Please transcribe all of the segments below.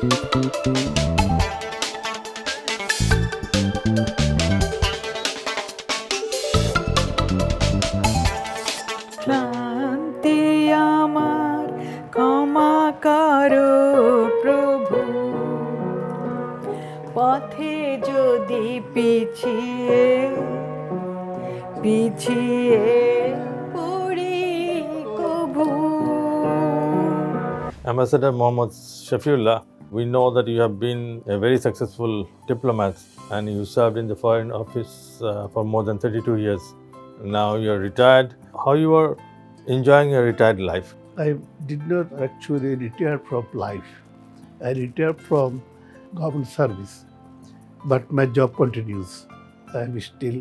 ক্লান্তি আমার ক্ষমা করো প্রভু, পথে যদি পিছিয়ে পিছিয়ে পড়ি কভু। Ambassador Mohammad Shafiullah, we know that you have been a very successful diplomat and you served in the Foreign Office for more than 32 years. Now you are retired. How you are enjoying your retired life? I did not actually retire from life. I retired from government service, but my job continues. I am still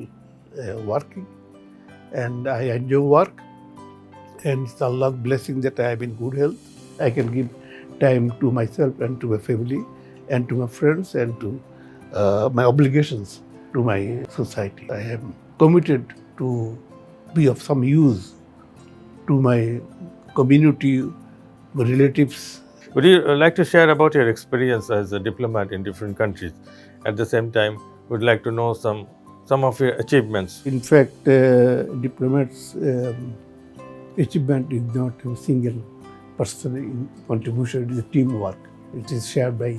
working and I enjoy work, and it's Allah's blessing that I am in good health. I can give time to myself and to my family and to my friends and to my obligations to my society. I am committed to be of some use to my community, my relatives. Would you like to share about your experience as a diplomat in different countries? At the same time, would like to know some of your achievements. In fact, diplomats' achievement is not a single person contribution, it is a teamwork. It is shared by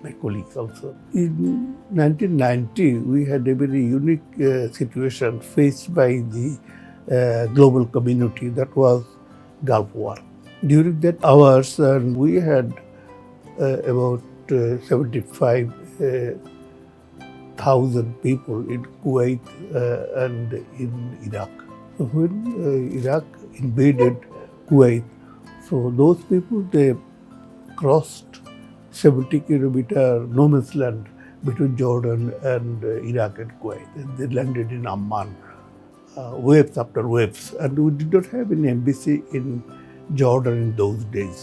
my colleagues also. In 1990, we had a very unique situation faced by the global community, that was Gulf War. During that hours, we had about 75,000 people in Kuwait and in Iraq. So when Iraq invaded Kuwait, so those people, they crossed 70-kilometer no man's land between Jordan and Iraq and Kuwait. And they landed in Amman, waves after waves. And we did not have an embassy in Jordan in those days.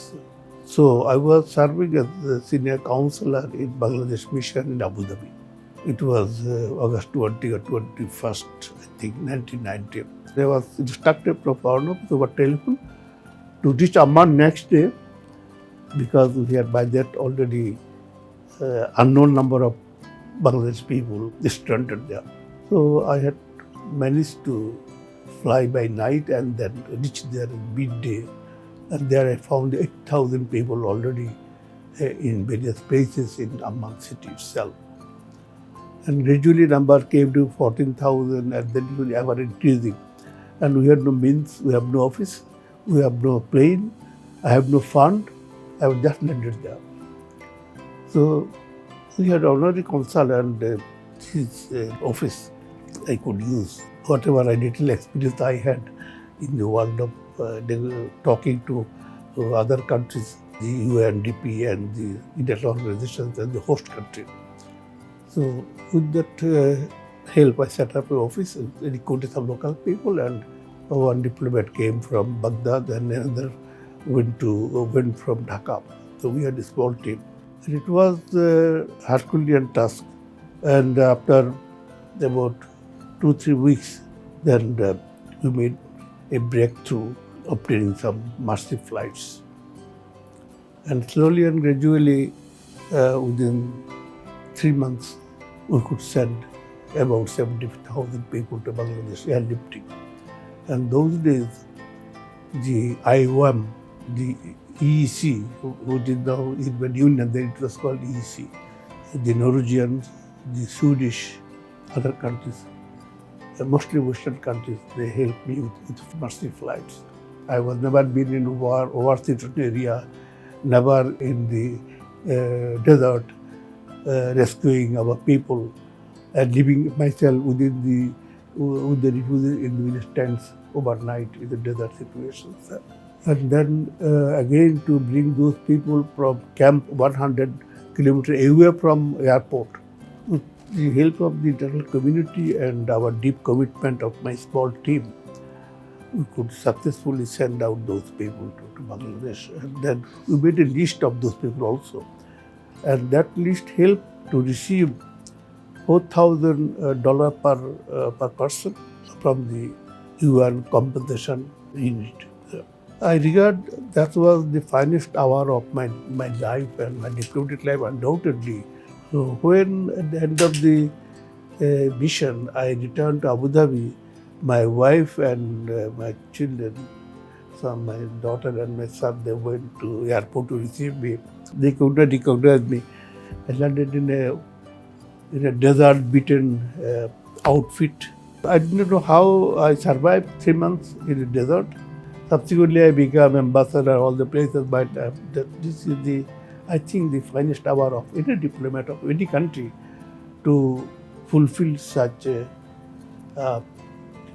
So I was serving as the senior counselor in Bangladesh mission in Abu Dhabi. It was August 20 or 21st, I think, 1990. I was instructed from Foreign Office over telephone to reach Amman next day, because we had by that already unknown number of Bangladesh people stranded there. So I had managed to fly by night and then reach there in midday. And there I found 8,000 people already in various places in Amman city itself. And gradually number came to 14,000 and then it was ever increasing. And we had no means, we have no office, we have no plane, I have no fund, I was just landed there. So we had already consul and his office I could use. Whatever little experience I had in the world of talking to other countries, the UNDP and the international organizations and the host country. So with that help, I set up an office and recruited some local people, and one diplomat came from Baghdad and another went from Dhaka. So we had a small team. And it was a Herculean task. And after about 2-3 weeks, then we made a breakthrough, obtaining some mercy flights. And slowly and gradually, within 3 months, we could send about 70,000 people to Bangladesh airlifting. And those days, the IOM, the EEC, which is now European Union, then it was called EEC, the Norwegians, the Swedish, other countries, mostly Western countries, they helped me with mercy flights. I was never been in war-threatened area, never in the desert, rescuing our people and living myself with the refugees in the village tents overnight in the desert situations. And then again to bring those people from camp 100 kilometers away from airport. With the help of the international community and our deep commitment of my small team, we could successfully send out those people to Bangladesh. And then we made a list of those people also. And that list helped to receive $4,000 per person from the UN compensation unit. I regard that was the finest hour of my life and my diplomatic life, undoubtedly. So when at the end of the mission, I returned to Abu Dhabi, my wife and my children, so my daughter and my son, they went to airport to receive me. They could not recognize me. I landed in a desert-beaten outfit. I didn't know how I survived 3 months in the desert. Subsequently, I became ambassador all the places, but this is the, I think, the finest hour of any diplomat of any country to fulfill such a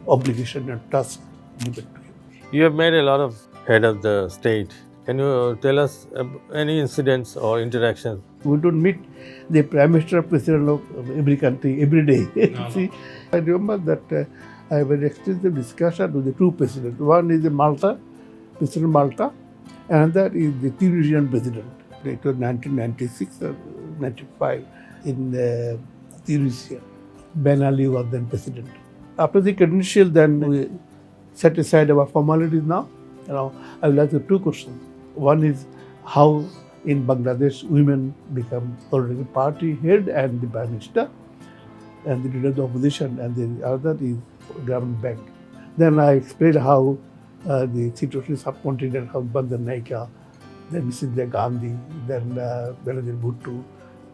obligation and task given to him. You have made a lot of head of the state. Can you tell us any incidents or interactions? We don't meet the prime minister or president of every country every day. See, I remember that I have an extensive discussion with the two presidents. One is the Malta, President Malta, and another is the Tunisian president. It was 1996 or 95 in Tunisia. Ben Ali was then president. After the credential, then we set aside our formalities now. I will ask you two questions. One is how in Bangladesh women become political party head and the prime minister and the leader of the opposition, and the other is government bank. Then I explained how the situation is subcontinent, how Bandar Naika, then Mrs. Gandhi, then Benazir Bhutto,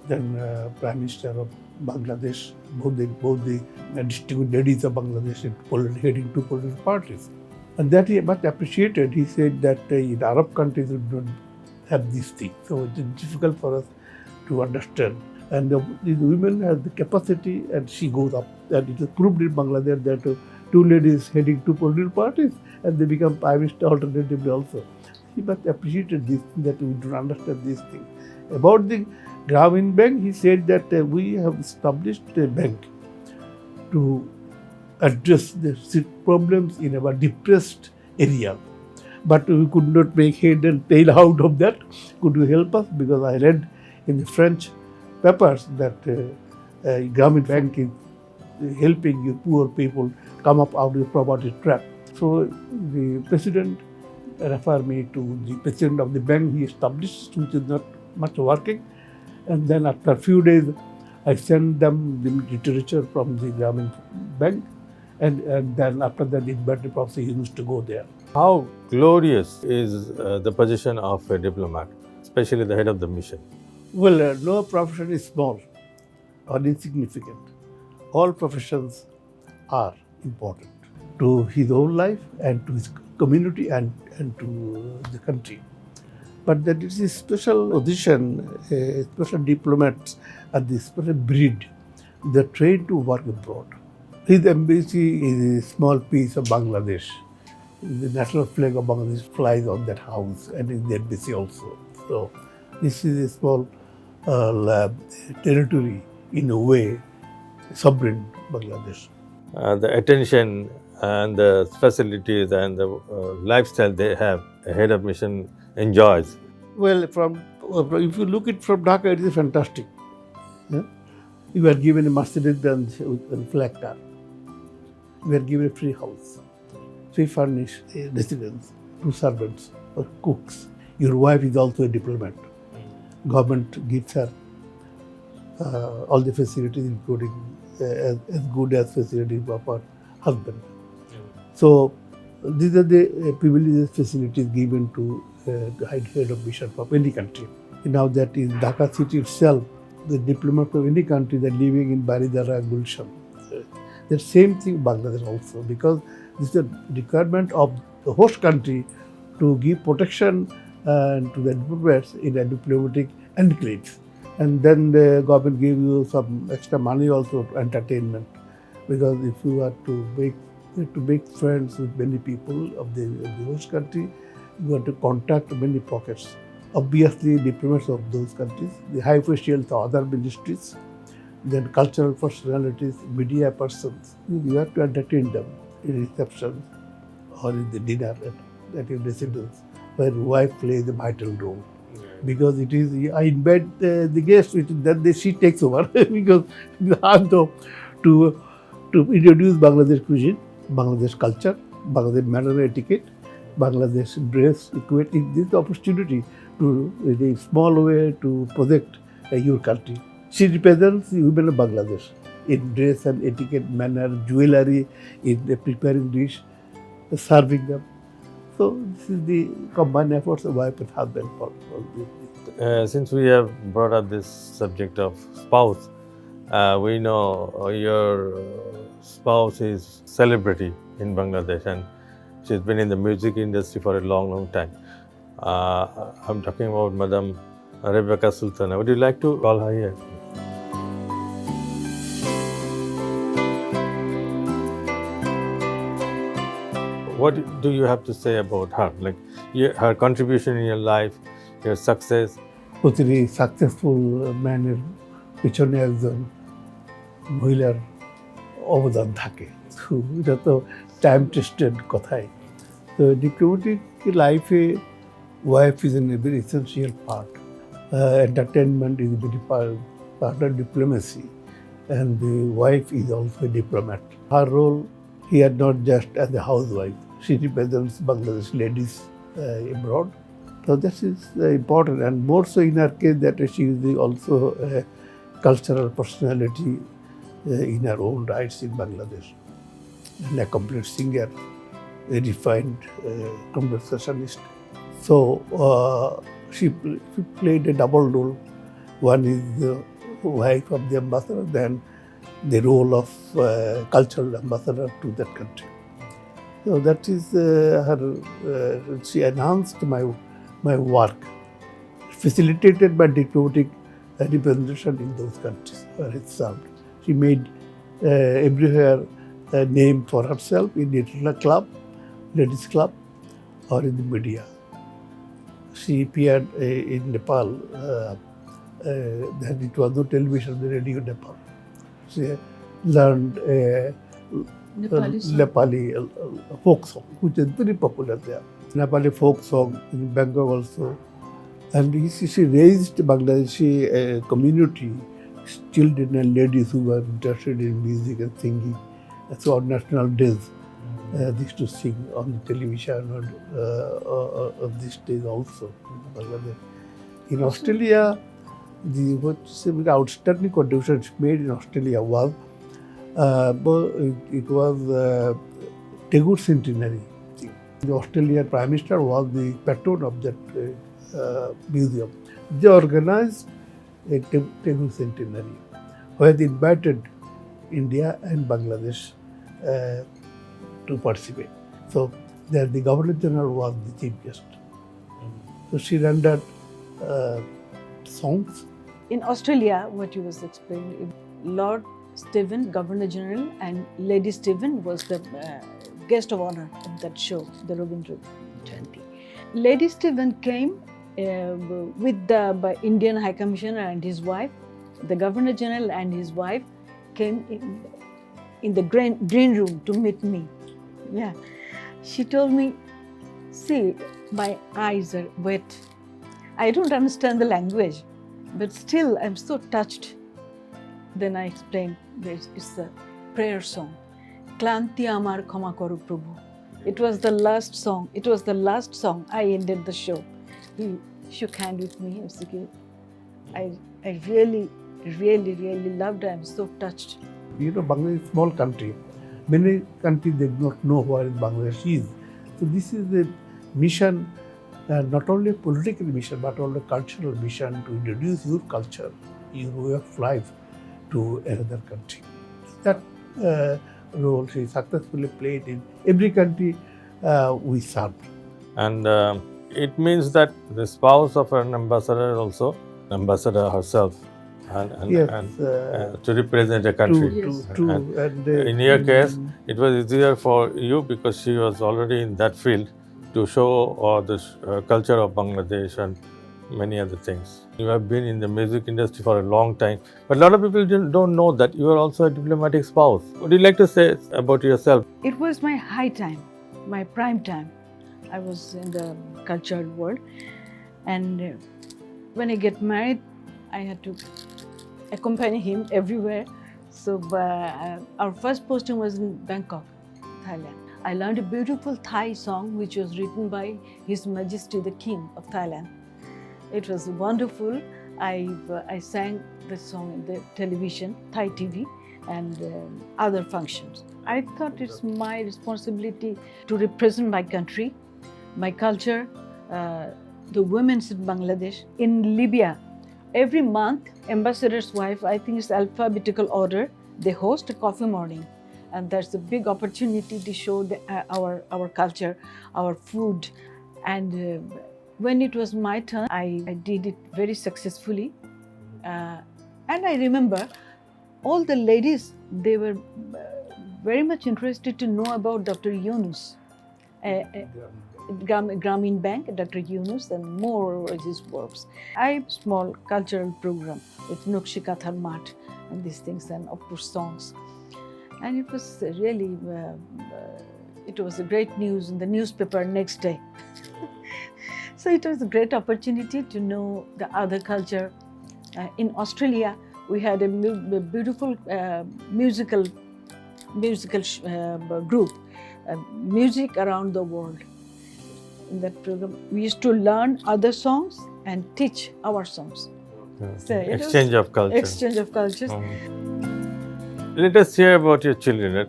then Prime Minister of Bangladesh, both the distinguished ladies of Bangladesh heading two political parties. And that he much appreciated. He said that in Arab countries we don't have these things, so it is difficult for us to understand. And the women have the capacity, and she goes up. And it is proved in Bangladesh that two ladies heading two political parties, and they become prime minister alternatively also. He must appreciated this, that we don't understand these things. About the Grameen Bank, he said that we have established a bank to address the problems in our depressed area. But we could not make head and tail out of that. Could you help us? Because I read in the French papers that Grameen Bank is helping you poor people come up out of the poverty trap. So the president referred me to the president of the bank he established, which is not much working. And then after a few days, I sent them the literature from the Grameen Bank. And then after that, the inventory process, he used to go there. How glorious is the position of a diplomat, especially the head of the mission? Well, no profession is small or insignificant. All professions are important to his own life and to his community and to the country. But that is a special position, a special diplomats are the special breed. They are trained to work abroad. His embassy is a small piece of Bangladesh. The national flag of Bangladesh flies on that house and in the embassy also. So this is a small territory, in a way, sovereign Bangladesh. The attention and the facilities and the lifestyle they have, a head of mission enjoys. Well, if you look it from Dhaka, it is fantastic. Yeah? You are given a Mercedes-Benz with flag car. You are given a free house, free furnished residence, 2 servants or cooks. Your wife is also a diplomat. Government gives her all the facilities, including as good as facilities of her husband. So these are the privileges, facilities given to the head of mission of any country. Now that is Dhaka city itself, the diplomats of any country that are living in Baridara and Gulshan. The same thing Bangladesh also, because this is a requirement of the host country to give protection to the diplomats in a diplomatic enclaves. And then the government give you some extra money also to entertainment, because if you are to make friends with many people of the host country, you have to contact many pockets. Obviously, diplomats of those countries, the high officials of other ministries, then cultural personalities, media persons, you have to entertain them in receptions or in the dinner at your residence, where wife plays a vital role. Because it is, I invite the guests, then she takes over because you have to introduce Bangladesh cuisine, Bangladesh culture, Bangladesh manner etiquette, Bangladesh embrace equity, this opportunity to, in a small way, to protect your country. She represents the women of Bangladesh in dress and etiquette, manner, jewelry, in the preparing dish, serving them. So this is the combined efforts of wife and husband for this. Since we have brought up this subject of spouse, we know your spouse is celebrity in Bangladesh and she's been in the music industry for a long, long time. I'm talking about Madam Rebecca Sultana. Would you like to call her here? What do you have to say about her? Like her contribution in your life, your success? প্রতিটি successful ম্যানের পিছনে একজন মহিলার অবদান থাকে। তো এটা তো টাইম টেস্টেড কথাই। তো ডিপ্লোম্যাটিক লাইফে wife is an very essential part. Entertainment is very part of diplomacy, and the wife is also a diplomat. Her role here not just as a housewife, she represents Bangladesh ladies abroad. So this is important, and more so in her case that she is also a cultural personality in her own rights in Bangladesh. An accomplished singer, a refined conversationist. So she played a double role. One is the wife of the ambassador, then the role of cultural ambassador to that country. So that is her. She enhanced my work, facilitated by diplomatic representation in those countries where it served. She made everywhere a name for herself in the club, ladies club, or in the media. She appeared in Nepal. Then it was no television, the radio Nepal. She learned Nepali folk song, which is very popular there. Nepali folk song in Bangkok also. And she raised Bangladeshi community, children and ladies who were interested in music and singing. So on national days, they used to sing on the television on these days also in Bangladesh. In Australia, the outstanding contribution made in Australia was it was Tagore centenary. The Australian Prime Minister was the patron of that museum. They organized a Tagore centenary where they invited India and Bangladesh to participate. So there the Governor General was the chief guest. So she rendered songs. In Australia, what you was explaining, Lord Stephen, Governor General, and Lady Stephen was the guest of honor at that show, the Rabindra Jayanti. Lady Stephen came with the Indian High Commissioner and his wife. The Governor General and his wife came in the green room to meet me. Yeah, she told me, "See, my eyes are wet. I don't understand the language, but still I'm so touched." Then I explained, it's a prayer song. Klanti amar khama koro Prabhu. It was the last song. It was the last song. I ended the show. He shook hand with me. I really, really, really loved it. I'm so touched. You know, Bangladesh is a small country. Many countries, they do not know where Bangladesh is. So this is a mission, not only a political mission, but also a cultural mission to introduce your culture, your way of life to another country. That role she successfully played in every country we served. And it means that the spouse of an ambassador is also ambassador herself and Yes, to represent a country. True. And in your case, it was easier for you because she was already in that field to show the culture of Bangladesh and many other things. You have been in the music industry for a long time, but a lot of people don't know that you are also a diplomatic spouse. What would you like to say about yourself? It was my high time, my prime time. I was in the cultural world, and when I get married, I had to accompany him everywhere. So our first posting was in Bangkok, Thailand. I learned a beautiful Thai song which was written by His Majesty the King of Thailand. It was wonderful. I sang the song in the television, Thai TV, and other functions. I thought it's my responsibility to represent my country, my culture, the women's in Bangladesh. In Libya, every month, ambassador's wife, I think it's alphabetical order, they host a coffee morning. And that's a big opportunity to show our culture, our food. And when it was my turn, I did it very successfully. And I remember all the ladies, they were very much interested to know about Dr. Yunus, Grameen Bank, Dr. Yunus, and more of his works. I have a small cultural program with Nukshi Kathar Mat and these things, and of course songs. And it was really, it was a great news in the newspaper next day. So it was a great opportunity to know the other culture. In Australia, we had a beautiful musical group, music around the world. In that program, we used to learn other songs and teach our songs. So Exchange of culture. Exchange of cultures. Let us hear about your children,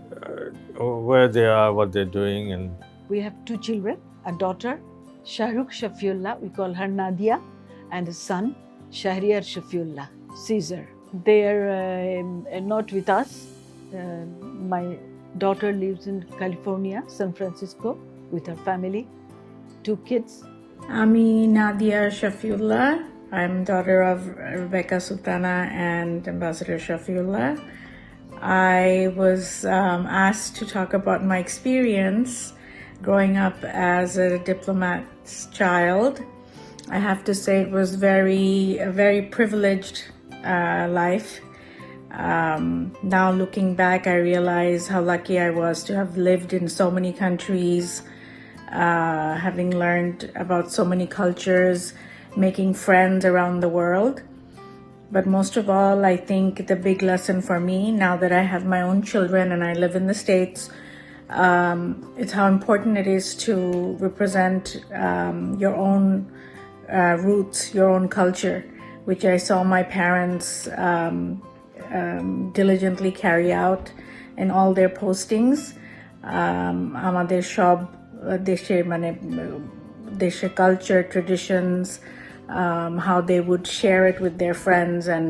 where they are, what they're doing, and We have two children, a daughter, Shahrukh Shafiullah, we call her Nadia, and a son, Shahriyar Shafiullah, Caesar. They are not with us. My daughter lives in California, San Francisco, with her family, 2 kids. Ami Nadia Shafiullah. I'm daughter of Rebecca Sultana and Ambassador Shafiullah. I was asked to talk about my experience growing up as a diplomat's child. I have to say it was a very privileged life. Now looking back, I realize how lucky I was to have lived in so many countries, having learned about so many cultures, making friends around the world. But most of all, I think the big lesson for me, now that I have my own children and I live in the States, it's how important it is to represent your own roots, your own culture, which I saw my parents diligently carry out in all their postings. আমাদের সব দেশের দেশের culture, traditions, how they would share it with their friends and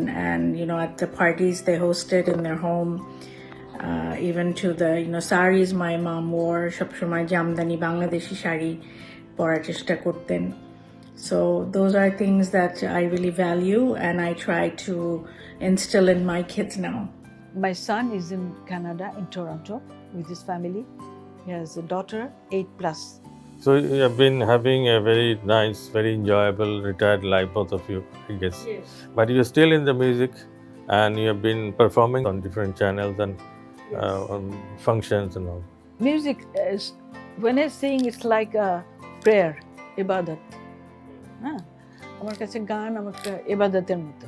at the parties they hosted in their home, even to the saris my mom wore, সবসময় জামদানি বাংলাদেশি শাড়ি পরার চেষ্টা করতেন. So those are things that I really value and I try to instill in my kids now. My son is in Canada, in Toronto, with his family. He has a daughter, 8+. so you have been having a very nice, very enjoyable retired life, both of you, I guess. Yes. But you're still in the music, and you have been performing on different channels and on functions and all. Music is, when I sing, it's like a prayer, ibadat. আমার কাছে গান আমার ইবাদতের মতো।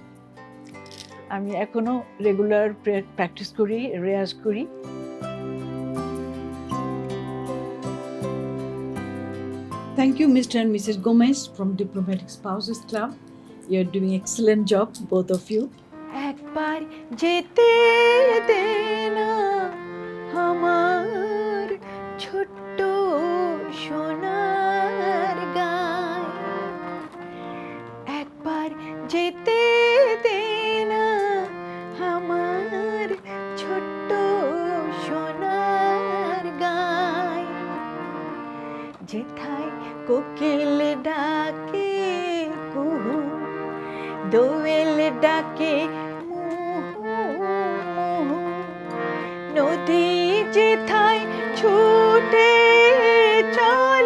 আমি এখনো regular practice করি, রেয়াজ করি। Thank you, Mr. and Mrs. Gomez from Diplomatic Spouses Club. You're doing excellent job, both of you. একবার যেতে দে না আমার ছোট্ট সোনার গায়, একবার যেতে দে না আমার ছোট্ট সোনার গায়, যেথায় কোকিল ডাকে কুহু, দোয়েল ডাকে মুহু মুহু, নদী যেথায় ছুটে চলে